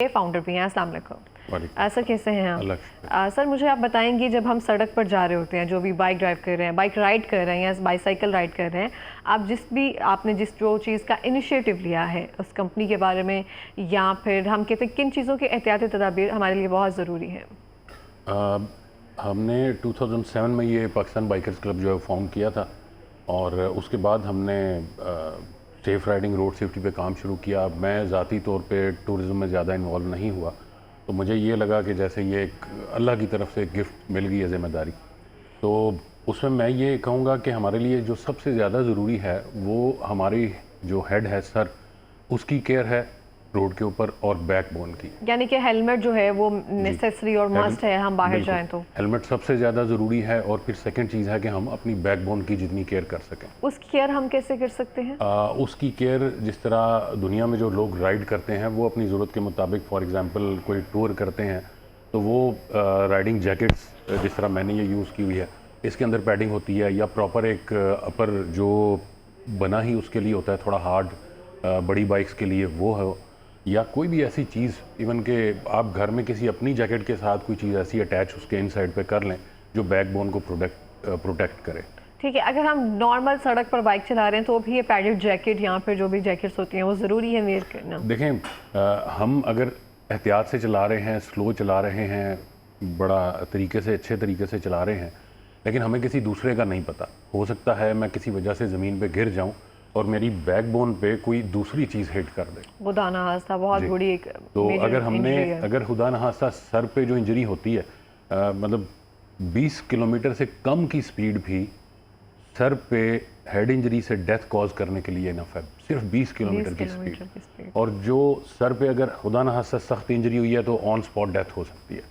Founder भी हैं। अस्सलाम वालेकुम। सर कैसे हैं आप? सर मुझे आप बताएंगे, जब हम सड़क पर जा रहे होते हैं, जो भी बाइक ड्राइव कर रहे हैं, बाइक राइड कर रहे हैं या बाईसाइकिल राइड कर रहे हैं, आप आपने जो चीज़ का इनिशिएटिव लिया है उस कंपनी के बारे में, या फिर हम कहते हैं किन चीज़ों के एहतियाती तदाबीर हमारे लिए बहुत ज़रूरी है? हमने 2007 में ये पाकिस्तान बाइकर्स क्लब जो है फाउंड किया था, और उसके बाद हमने सेफ़ राइडिंग रोड सेफ्टी पे काम शुरू किया। मैं ज़ाती तौर पे टूरिज़्म में ज़्यादा इन्वॉल्व नहीं हुआ, तो मुझे ये लगा कि जैसे ये एक अल्लाह की तरफ से एक गिफ्ट मिल गई है ज़िम्मेदारी, तो उसमें मैं ये कहूँगा कि हमारे लिए जो सबसे ज़्यादा ज़रूरी है वो हमारी जो हेड है, सर, उसकी केयर है रोड के ऊपर, और बैकबोन की। यानी कि हेलमेट जो है वो नेसेसरी और मस्ट है, हम बाहर जाएं तो हेलमेट सबसे ज़्यादा ज़रूरी है, और फिर सेकंड चीज़ है कि हम अपनी बैकबोन की जितनी केयर कर सकें। उसकी केयर हम कैसे कर सकते हैं? उसकी केयर जिस तरह दुनिया में जो लोग राइड करते हैं वो अपनी ज़रूरत के मुताबिक, फॉर एग्ज़ाम्पल कोई टूर करते हैं तो वो राइडिंग जैकेट्स जिस तरह मैंने ये यूज़ की हुई है, इसके अंदर पैडिंग होती है, या प्रॉपर एक अपर जो बना ही उसके लिए होता है थोड़ा हार्ड, बड़ी बाइक्स के लिए वो है, या कोई भी ऐसी चीज़, इवन के आप घर में किसी अपनी जैकेट के साथ कोई चीज़ ऐसी अटैच उसके इनसाइड पे कर लें जो बैकबोन को प्रोटेक्ट करे। ठीक है, अगर हम नॉर्मल सड़क पर बाइक चला रहे हैं तो भी ये पैडेड जैकेट या फिर जो भी जैकेट्स होती हैं वो ज़रूरी है वेयर करना? देखें, हम अगर एहतियात से चला रहे हैं, स्लो चला रहे हैं, बड़ा तरीके से, अच्छे तरीके से चला रहे हैं, लेकिन हमें किसी दूसरे का नहीं पता, हो सकता है मैं किसी वजह से ज़मीन पे गिर जाऊं और मेरी बैकबोन पे कोई दूसरी चीज़ हिट कर दे, खुदा ना खास्ता, बहुत बड़ी एक तो अगर खुदा ना खास्ता सर पे जो इंजरी होती है, मतलब 20 किलोमीटर से कम की स्पीड भी सर पे हेड इंजरी से डेथ कॉज करने के लिए इनफ है, सिर्फ 20 किलोमीटर की स्पीड। और जो सर पे अगर खुदा न खास्ता सख्त इंजरी हुई है तो ऑन स्पॉट डेथ हो सकती है,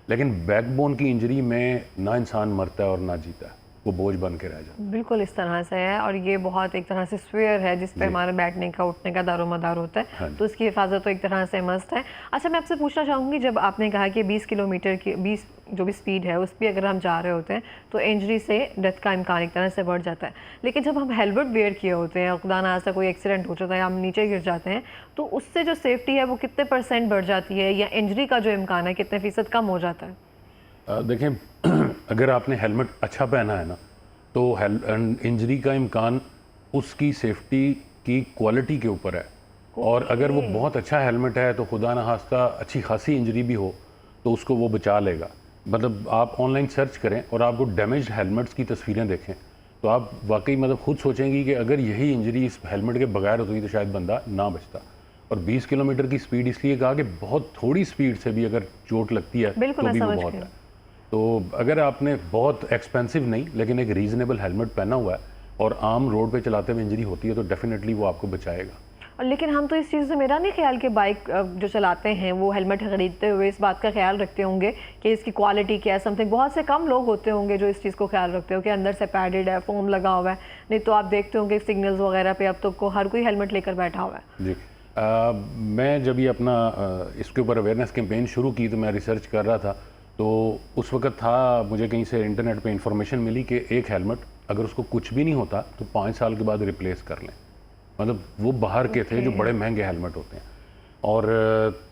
लेकिन बैकबोन की इंजरी में ना इंसान मरता है और ना जीता है, वो बोझ बन के रह जाता है। बिल्कुल इस तरह से है, और ये बहुत एक तरह से स्वेयर है जिस पे हमारे बैठने का, उठने का दारोमदार होता है। हाँ, तो उसकी हिफाजत तो एक तरह से मस्त है। अच्छा, मैं आपसे पूछना चाहूँगी, जब आपने कहा कि 20 किलोमीटर की 20 जो भी स्पीड है उस पर अगर हम जा रहे होते हैं तो इंजरी से डेथ का इम्कान एक तरह से बढ़ जाता है, लेकिन जब हम हेलमेट वेयर किए होते हैं, खुदा ना खास्ता कोई एक्सीडेंट हो जाता है, हम नीचे गिर जाते हैं, तो उससे जो सेफ्टी है वो कितने % बढ़ जाती है, या इंजरी का जो इम्कान है कितने फीसद कम हो जाता है? देखें, अगर आपने हेलमेट अच्छा पहना है ना, तो इंजरी का इम्कान उसकी सेफ्टी की क्वालिटी के ऊपर है, और अगर वो बहुत अच्छा हेलमेट है तो खुदा न खास्ता अच्छी खासी इंजरी भी हो तो उसको वो बचा लेगा। मतलब आप ऑनलाइन सर्च करें और आपको डैमेज्ड हेलमेट्स की तस्वीरें देखें तो आप वाकई मतलब खुद सोचेंगी कि अगर यही इंजरी इस हेलमेट के बगैर होती तो शायद बंदा ना बचता। और 20 किलोमीटर की स्पीड इसलिए कहा कि बहुत थोड़ी स्पीड से भी अगर चोट लगती है तो भी वो बहुत है। तो अगर आपने बहुत एक्सपेंसिव नहीं लेकिन एक रीज़नेबल हेलमेट पहना हुआ है और आम रोड पे चलाते हुए इंजरी होती है तो डेफिनेटली वो आपको बचाएगा। और लेकिन हम तो इस चीज़ से, मेरा नहीं ख्याल कि बाइक जो चलाते हैं वो हेलमेट खरीदते हुए इस बात का ख्याल रखते होंगे कि इसकी क्वालिटी क्या है, समथिंग। बहुत से कम लोग होते होंगे जो इस चीज़ को ख्याल रखते हो कि अंदर से पैडेड है, फोम लगा हुआ है, नहीं तो आप देखते होंगे सिग्नल्स वगैरह पे अब तो हर कोई हेलमेट लेकर बैठा हुआ है। जी, मैं जब ये अपना इसके ऊपर अवेयरनेस कैंपेन शुरू की तो मैं रिसर्च कर रहा था, तो उस वक्त था, मुझे कहीं से इंटरनेट पे इंफॉर्मेशन मिली कि एक हेलमेट अगर उसको कुछ भी नहीं होता तो 5 साल के बाद रिप्लेस कर लें। मतलब वो बाहर के थे जो बड़े महंगे हेलमेट होते हैं, और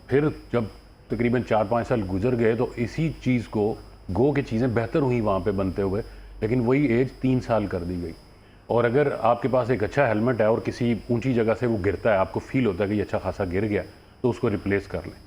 फिर जब तकरीबन 4-5 साल गुजर गए तो इसी चीज़ को गो के चीज़ें बेहतर हुई वहाँ पे बनते हुए, लेकिन वही एज 3 साल कर दी गई। और अगर आपके पास एक अच्छा हेलमेट है और किसी ऊंची जगह से वो गिरता है, आपको फील होता है कि ये अच्छा खासा गिर गया, तो उसको रिप्लेस कर लें।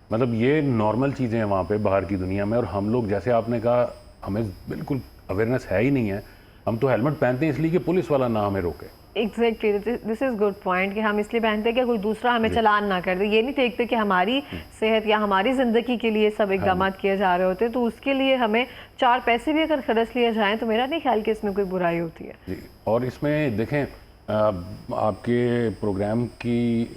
मतलब ये नॉर्मल चीज़ें हैं वहाँ पे बाहर की दुनिया में, और हम लोग, जैसे आपने कहा, हमें बिल्कुल अवेयरनेस है ही नहीं है। हम तो हेलमेट पहनते हैं इसलिए कि पुलिस वाला ना हमें रोके। Exactly, this is good point कि हम इसलिए पहनते हैं कि कोई दूसरा हमें चालान ना कर दे। ये नहीं देखते कि हमारी सेहत या हमारी ज़िंदगी के लिए सब इकदाम किए जा रहे होते हैं, तो उसके लिए हमें 4 पैसे भी अगर खर्च लिए जाएँ तो मेरा नहीं ख्याल कि इसमें कोई बुराई होती है। जी, और इसमें देखें, आपके प्रोग्राम की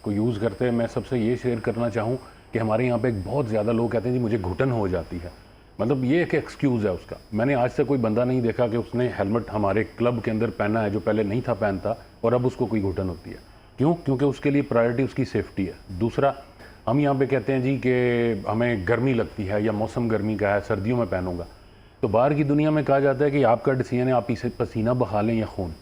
को यूज़ करते मैं सबसे ये शेयर करना चाहूँ कि हमारे यहाँ पे एक बहुत ज़्यादा लोग कहते हैं जी मुझे घुटन हो जाती है। मतलब ये एक एक्सक्यूज़ है उसका। मैंने आज तक कोई बंदा नहीं देखा कि उसने हेलमेट हमारे क्लब के अंदर पहना है जो पहले नहीं था पहनता और अब उसको कोई घुटन होती है। क्यों? क्योंकि उसके लिए प्रायोरिटी उसकी सेफ्टी है। दूसरा, हम यहाँ पे कहते हैं जी कि हमें गर्मी लगती है या मौसम गर्मी का है, सर्दियों में पहनूंगा, तो बाहर की दुनिया में कहा जाता है कि आपका डिसीजन है, आप इसे पसीना बहा लें या खून।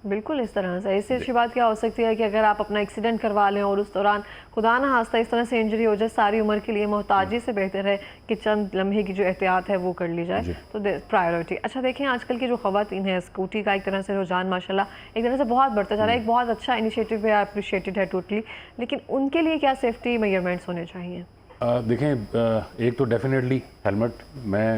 बिल्कुल इस तरह से। इससे अच्छी बात क्या हो सकती है कि अगर आप अपना एक्सीडेंट करवा लें और उस दौरान खुदा ना खास्ता इस तरह से इंजरी हो जाए, सारी उम्र के लिए मोहताजी से बेहतर है कि चंद लम्हे की जो एहतियात है वो कर ली जाए, तो प्रायोरिटी। अच्छा देखें, आजकल की जो ख़वातीन है, स्कूटी का एक तरह से रुझान माशाल्लाह एक तरह से बहुत बढ़ता जा रहा है, एक बहुत अच्छा इनिशिएटिव है, अप्रिशिएटेड है टोटली, लेकिन उनके लिए क्या सेफ्टी मेजरमेंट्स होने चाहिए? देखें, एक तो डेफिनेटली हेलमेट मैं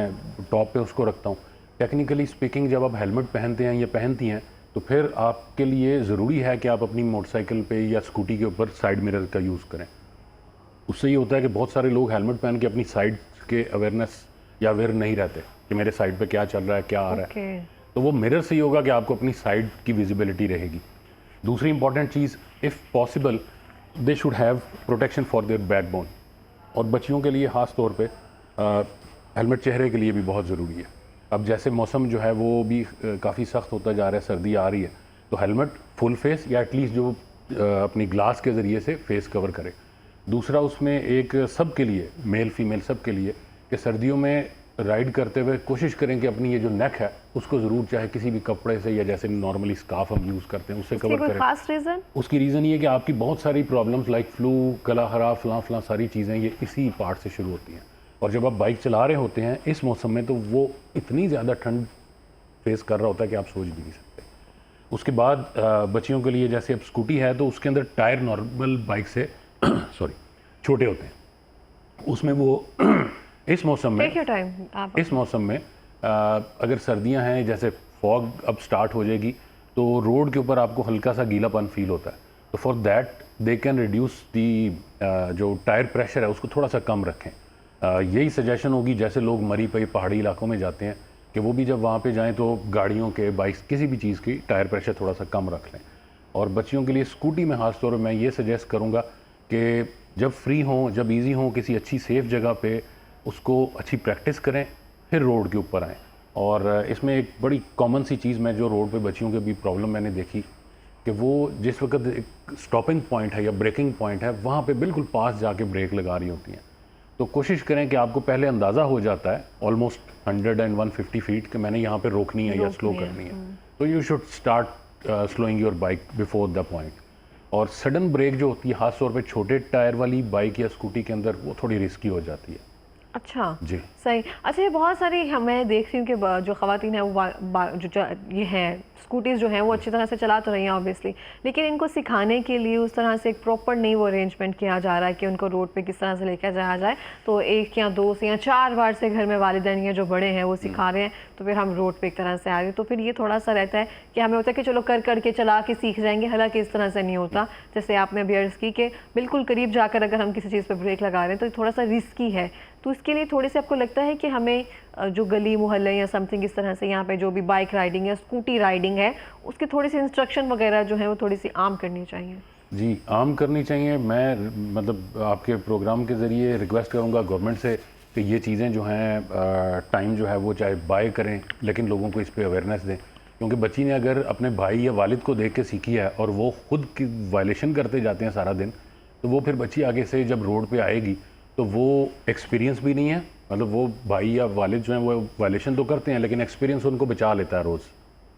टॉप पे उसको रखता हूँ। टेक्निकली स्पीकिंग, जब आप हेलमेट पहनते हैं या पहनती हैं तो फिर आपके लिए ज़रूरी है कि आप अपनी मोटरसाइकिल पे या स्कूटी के ऊपर साइड मिरर का यूज़ करें। उससे ये होता है कि बहुत सारे लोग हेलमेट पहन के अपनी साइड के अवेयरनेस या अवेयर नहीं रहते कि मेरे साइड पे क्या चल रहा है, क्या आ रहा है। तो वो मिरर से ही होगा कि आपको अपनी साइड की विजिबिलिटी रहेगी। दूसरी important cheese, if possible they should have protection for their backbone. और बच्चियों के लिए ख़ास तौर पे हेलमेट चेहरे के लिए भी बहुत ज़रूरी है। अब जैसे मौसम जो है वो भी काफ़ी सख्त होता जा रहा है, सर्दी आ रही है, तो हेलमेट फुल फेस या एटलीस्ट जो अपनी ग्लास के ज़रिए से फेस कवर करे। दूसरा, उसमें एक सब के लिए, मेल फीमेल सब के लिए, कि सर्दियों में राइड करते हुए कोशिश करें कि अपनी ये जो नेक है उसको ज़रूर चाहे किसी भी कपड़े से या जैसे नॉर्मली स्कार्फ हम यूज़ करते हैं उससे कवर करें। खास रीज़न? उसकी रीज़न ये कि आपकी बहुत सारी प्रॉब्लम्स लाइक फ्लू, गला खराब, फलां सारी चीज़ें ये इसी पार्ट से शुरू होती हैं। और जब आप बाइक चला रहे होते हैं इस मौसम में, तो वो इतनी ज़्यादा ठंड फेस कर रहा होता है कि आप सोच भी नहीं सकते। उसके बाद बच्चियों के लिए जैसे अब स्कूटी है तो उसके अंदर टायर नॉर्मल बाइक से सॉरी छोटे होते हैं, उसमें वो इस मौसम में अगर सर्दियां हैं, जैसे फॉग अब स्टार्ट हो जाएगी, तो रोड के ऊपर आपको हल्का सा गीलापन फील होता है। तो for that they can reduce the जो टायर प्रेशर है उसको थोड़ा सा कम रखें। यही सजेशन होगी जैसे लोग मरी पे पहाड़ी इलाकों में जाते हैं कि वो भी जब वहाँ पे जाएं तो गाड़ियों के, बाइक्स, किसी भी चीज़ की टायर प्रेशर थोड़ा सा कम रख लें। और बच्चियों के लिए स्कूटी में ख़ास तौर पर मैं ये सजेस्ट करूँगा कि जब फ्री हों, जब इजी हों, किसी अच्छी सेफ जगह पे उसको अच्छी प्रैक्टिस करें, फिर रोड के ऊपर आएँ। और इसमें एक बड़ी कॉमन सी चीज़ मैं जो रोड पे बच्चियों के भी प्रॉब्लम मैंने देखी कि वो जिस वक्त एक स्टॉपिंग पॉइंट है या ब्रेकिंग पॉइंट है वहाँ पे बिल्कुल पास जाके ब्रेक लगा रही होती हैं। तो कोशिश करें कि आपको पहले अंदाज़ा हो जाता है ऑलमोस्ट 100 and 150 फीट कि मैंने यहाँ पे रोकनी है या स्लो करनी है, तो you should start slowing your bike before the point. और सडन ब्रेक जो होती है ख़ास तौर पे छोटे टायर वाली बाइक या स्कूटी के अंदर, वो थोड़ी रिस्की हो जाती है। अच्छा जी, सही। अच्छा, ये बहुत सारी मैं देख रही हूँ कि जो ख़वातीन हैं वो ये हैं स्कूटीज़ जो हैं वो अच्छी तरह से चला तो रही हैं ऑब्वियसली, लेकिन इनको सिखाने के लिए उस तरह से एक प्रॉपर नहीं वो अरेंजमेंट किया जा रहा है कि उनको रोड पे किस तरह से लेकर जाया जाए। तो 1 या 2 या 4 बार से घर में वालिदैन या जो बड़े हैं वो सिखा रहे हैं, तो फिर हम रोड पे एक तरह से आ गए, तो फिर ये थोड़ा सा रहता है कि हमें होता है कि चलो कर के चला के सीख जाएंगे, हालांकि इस तरह से नहीं होता। जैसे आपने अभी अर्ज़ की कि बिल्कुल करीब जाकर अगर हम किसी चीज़ पर ब्रेक लगा रहे हैं तो थोड़ा सा रिस्की है। तो इसके लिए थोड़े से आपको लगता है कि हमें जो गली मोहल्ले या समथिंग इस तरह से यहाँ पे जो भी बाइक राइडिंग या स्कूटी राइडिंग है उसके थोड़ी सी इंस्ट्रक्शन वगैरह जो है वो थोड़ी सी आम करनी चाहिए? जी, आम करनी चाहिए। मैं मतलब आपके प्रोग्राम के ज़रिए रिक्वेस्ट करूँगा गवर्नमेंट से कि ये चीज़ें जो हैं टाइम जो है वो चाहे बाय करें, लेकिन लोगों को इस पे अवेयरनेस दें। क्योंकि बच्ची ने अगर अपने भाई या वालिद को देख के सीखी है और वो खुद की वायलेशन करते जाते हैं सारा दिन, तो वो फिर बच्ची आगे से जब रोड पे आएगी तो वो एक्सपीरियंस भी नहीं है, मतलब वो भाई या वालिद जो हैं वो वायलेशन तो करते हैं लेकिन एक्सपीरियंस उनको बचा लेता है रोज़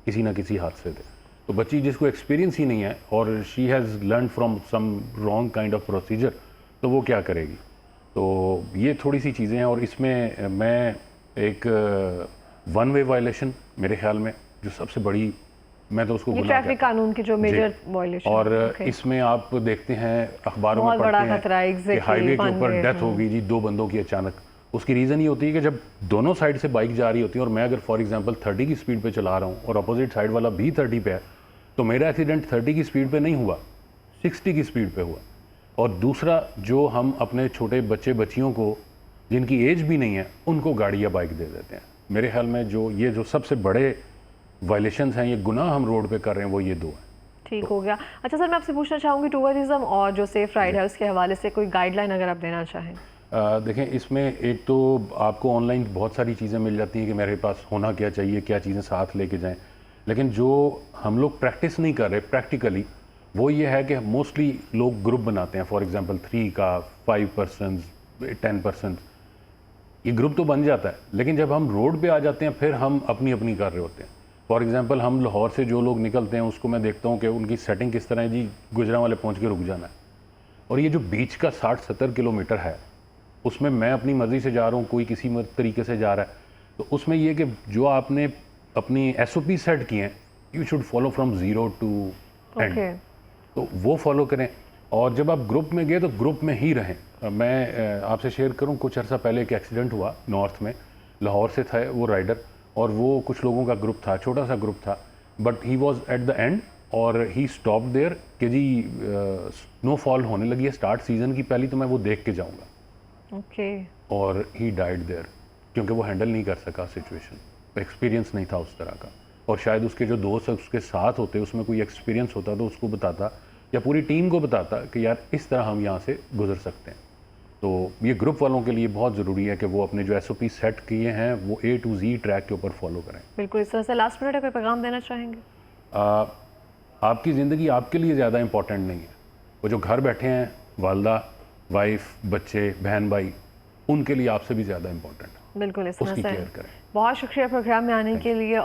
किसी ना किसी हादसे से। तो बच्ची जिसको एक्सपीरियंस ही नहीं है और she has learn from some wrong kind of procedure, तो वो क्या करेगी? तो ये थोड़ी सी चीज़ें हैं। और इसमें मैं एक वन वे वायलेशन मेरे ख्याल में जो सबसे बड़ी, मैं तो उसको ट्रैफिक कानून की जो मेजर वायलेशन, और इसमें आप देखते हैं अखबारों में पढ़ते हैं कि हाईवे के ऊपर डेथ हो गई जी 2 बंदों की अचानक। उसकी रीज़न ये होती है कि जब दोनों साइड से बाइक जा रही होती है और मैं अगर फॉर एग्जांपल 30 की स्पीड पे चला रहा हूँ और अपोजिट साइड वाला भी 30 पे है, तो मेरा एक्सीडेंट 30 की स्पीड पे नहीं हुआ, 60 की स्पीड पे हुआ। और दूसरा, जो हम अपने छोटे बच्चे बच्चियों को जिनकी एज भी नहीं है उनको गाड़ी या बाइक दे देते हैं। मेरे ख्याल में जो सबसे बड़े वायलेशंस हैं, ये गुनाह हम रोड पे कर रहे हैं, वो ये 2 हैं। ठीक हो गया। अच्छा सर, मैं आपसे पूछना चाहूँगी टूरिज्म और जो सेफ राइड है उसके हवाले से कोई गाइडलाइन अगर आप देना चाहें? देखें, इसमें एक तो आपको ऑनलाइन बहुत सारी चीज़ें मिल जाती हैं कि मेरे पास होना क्या चाहिए, क्या चीज़ें साथ लेके जाएं, लेकिन जो हम लोग प्रैक्टिस नहीं कर रहे प्रैक्टिकली, वो ये है कि मोस्टली लोग ग्रुप बनाते हैं, फॉर एग्जांपल 3 का, 5 पर्सन्स, 10 पर्सन्स, ये ग्रुप तो बन जाता है, लेकिन जब हम रोड पे आ जाते हैं फिर हम अपनी अपनी कर रहे होते हैं। फॉर एग्जांपल हम लाहौर से जो लोग निकलते हैं उसको मैं देखता हूँ कि उनकी सेटिंग किस तरह है जी, गुजरांवाले पहुँच के रुक जाना है। और ये जो बीच का 60-70 किलोमीटर है उसमें मैं अपनी मर्ज़ी से जा रहा हूँ, कोई किसी तरीके से जा रहा है, तो उसमें ये कि जो आपने अपनी SOP सेट किए हैं, you should follow from zero to end, okay तो वो फॉलो करें। और जब आप ग्रुप में गए तो ग्रुप में ही रहें। मैं आपसे शेयर करूं, कुछ अर्सा पहले एक एक्सीडेंट हुआ नॉर्थ में, लाहौर से था वो राइडर, और वो कुछ लोगों का ग्रुप था, छोटा सा ग्रुप था, but he was at the end और ही स्टॉप देयर कि जी स्नोफॉल होने लगी है, स्टार्ट सीज़न की पहली, तो मैं वो देख के जाऊँगा। ओके और ही डाइड देयर क्योंकि वो हैंडल नहीं कर सका सिचुएशन, एक्सपीरियंस नहीं था उस तरह का। और शायद उसके जो दोस्त उसके साथ होते, उसमें कोई एक्सपीरियंस होता तो उसको बताता या पूरी टीम को बताता कि यार इस तरह हम यहाँ से गुजर सकते हैं। तो ये ग्रुप वालों के लिए बहुत ज़रूरी है कि वो अपने जो SOP सेट किए हैं वो A to Z ट्रैक के ऊपर फॉलो करें। बिल्कुल। इस तरह से लास्ट मिनट कोई पैगाम देना चाहेंगे? आपकी ज़िंदगी आपके लिए ज़्यादा इंपॉर्टेंट नहीं है, वो जो घर बैठे हैं, वालदा, वाइफ, बच्चे, बहन भाई, उनके लिए आपसे भी ज़्यादा इंपॉर्टेंट है, बिल्कुल इस तरह उसकी से। केयर करें। बहुत शुक्रिया प्रोग्राम में आने के लिए।